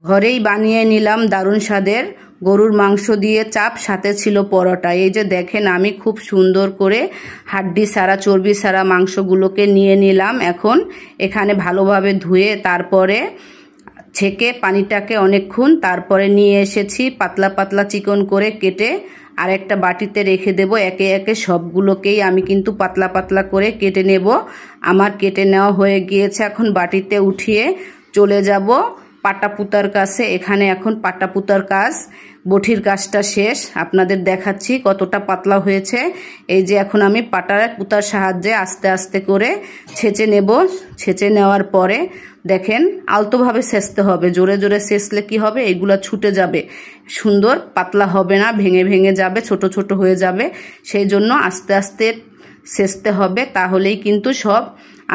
ঘরেই বানিয়ে নিলাম দারুণ স্বাদের গরুর মাংস দিয়ে চাপ, সাথে ছিল পরোটা। এই যে দেখেন আমি খুব সুন্দর করে হাড্ডি সারা চর্বি সারা মাংসগুলোকে নিয়ে নিলাম। এখন এখানে ভালোভাবে ধুয়ে তারপরে ছেঁকে পানিটাকে অনেকক্ষণ তারপরে নিয়ে এসেছি, পাতলা পাতলা চিকন করে কেটে আর একটা বাটিতে রেখে দেব। একে একে সবগুলোকেই আমি কিন্তু পাতলা পাতলা করে কেটে নেব। আমার কেটে নেওয়া হয়ে গিয়েছে। এখন বাটিতে উঠিয়ে চলে যাব পাটা পুতার কাছে। এখানে এখন পাটা পুতার কাজ, বটির কাজটা শেষ। আপনাদের দেখাচ্ছি কতটা পাতলা হয়েছে। এই যে এখন আমি পাটা পুতার সাহায্যে আস্তে আস্তে করে ছেঁচে নেব। ছেঁচে নেওয়ার পরে দেখেন আলতোভাবে ছেঁচতে হবে, জোরে জোরে ছেঁচলে কি হবে, এগুলা ছুটে যাবে, সুন্দর পাতলা হবে না, ভেঙে ভেঙে যাবে, ছোট ছোট হয়ে যাবে। সেই জন্য আস্তে আস্তে ছেঁচতে হবে, তাহলেই কিন্তু সব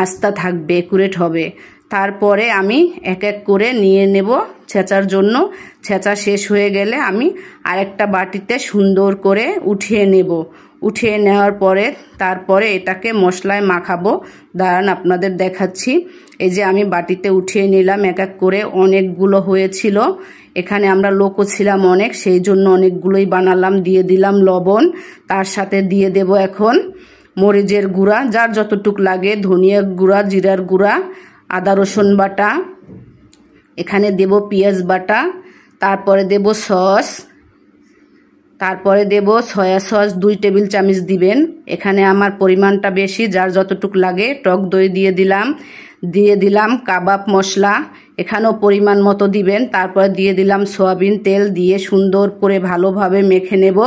আস্তা থাকবে, একুরেট হবে। তারপরে আমি এক এক করে নিয়ে নেব ছেঁচার জন্য। ছেঁচা শেষ হয়ে গেলে আমি আরেকটা বাটিতে সুন্দর করে উঠিয়ে নেব। উঠিয়ে নেওয়ার পরে তারপরে এটাকে মশলায় মাখাবো। দাঁড়ান আপনাদের দেখাচ্ছি। এই যে আমি বাটিতে উঠিয়ে নিলাম এক এক করে, অনেকগুলো হয়েছিল। এখানে আমরা লোকও ছিলাম অনেক, সেই জন্য অনেকগুলোই বানালাম। দিয়ে দিলাম লবণ, তার সাথে দিয়ে দেব এখন মরিচের গুঁড়া, যার যতটুক লাগে, ধনিয়ার গুঁড়া, জিরার গুঁড়া, আদা রসুন বাটা, এখানে দেব পেঁয়াজ বাটা, তারপরে দেব সস, তারপরে দেব সয়া সস 2 টেবিল চামচ দিবেন। এখানে আমার পরিমাণটা বেশি, যার যতটুক লাগে। টক দই দিয়ে দিলাম। দিয়ে দিলাম কাবাব মশলা, এখানেও পরিমাণ মতো দিবেন। তারপরে দিয়ে দিলাম সয়াবিন তেল, দিয়ে সুন্দর করে ভালোভাবে মেখে নেব।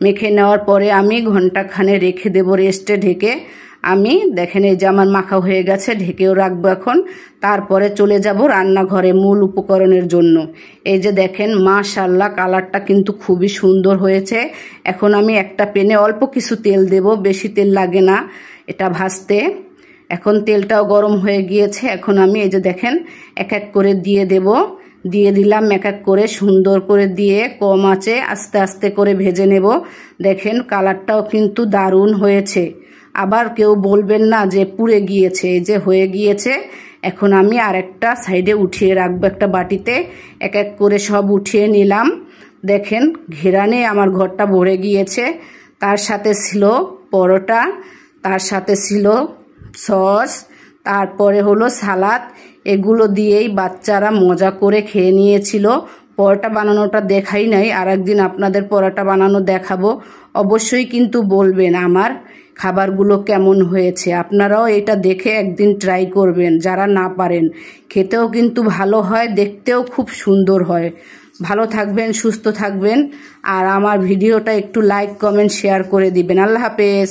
মেখে নেওয়ার পরে আমি ঘন্টাখানে রেখে দেব রেস্টে ঢেকে। আমি দেখেন এই যে আমার মাখা হয়ে গেছে, ঢেকেও রাখবো এখন। তারপরে চলে যাব রান্নাঘরে মূল উপকরণের জন্য। এই যে দেখেন মাশাআল্লাহ কালারটা কিন্তু খুবই সুন্দর হয়েছে। এখন আমি একটা প্যানে অল্প কিছু তেল দেব, বেশি তেল লাগে না এটা ভাজতে। এখন তেলটাও গরম হয়ে গিয়েছে। এখন আমি এই যে দেখেন এক এক করে দিয়ে দেব। দিয়ে দিলাম এক এক করে সুন্দর করে দিয়ে কম আঁচে আস্তে আস্তে করে ভেজে নেব। দেখেন কালারটাও কিন্তু দারুণ হয়েছে। আবার কেউ বলবেন না যে পুড়ে গিয়েছে, এই যে হয়ে গিয়েছে। এখন আমি আরেকটা সাইডে উঠিয়ে রাখবো একটা বাটিতে। এক এক করে সব উঠিয়ে নিলাম। দেখেন ঘেরানে আমার ঘরটা ভরে গিয়েছে। তার সাথে ছিল পরোটা, তার সাথে ছিল সস, তারপরে হলো সালাদ। এগুলো দিয়েই বাচ্চারা মজা করে খেয়ে নিয়েছিল। পরোটা বানানোটা দেখাই নাই, আর একদিন আপনাদের পরোটা বানানো দেখাবো। অবশ্যই কিন্তু বলবেন আমার খাবারগুলো কেমন হয়েছে। আপনারাও এটা দেখে একদিন ট্রাই করবেন, যারা না পারেন। খেতেও কিন্তু ভালো হয়, দেখতেও খুব সুন্দর হয়। ভালো থাকবেন, সুস্থ থাকবেন, আর আমার ভিডিওটা একটু লাইক কমেন্ট শেয়ার করে দিবেন। আল্লাহ হাফেজ।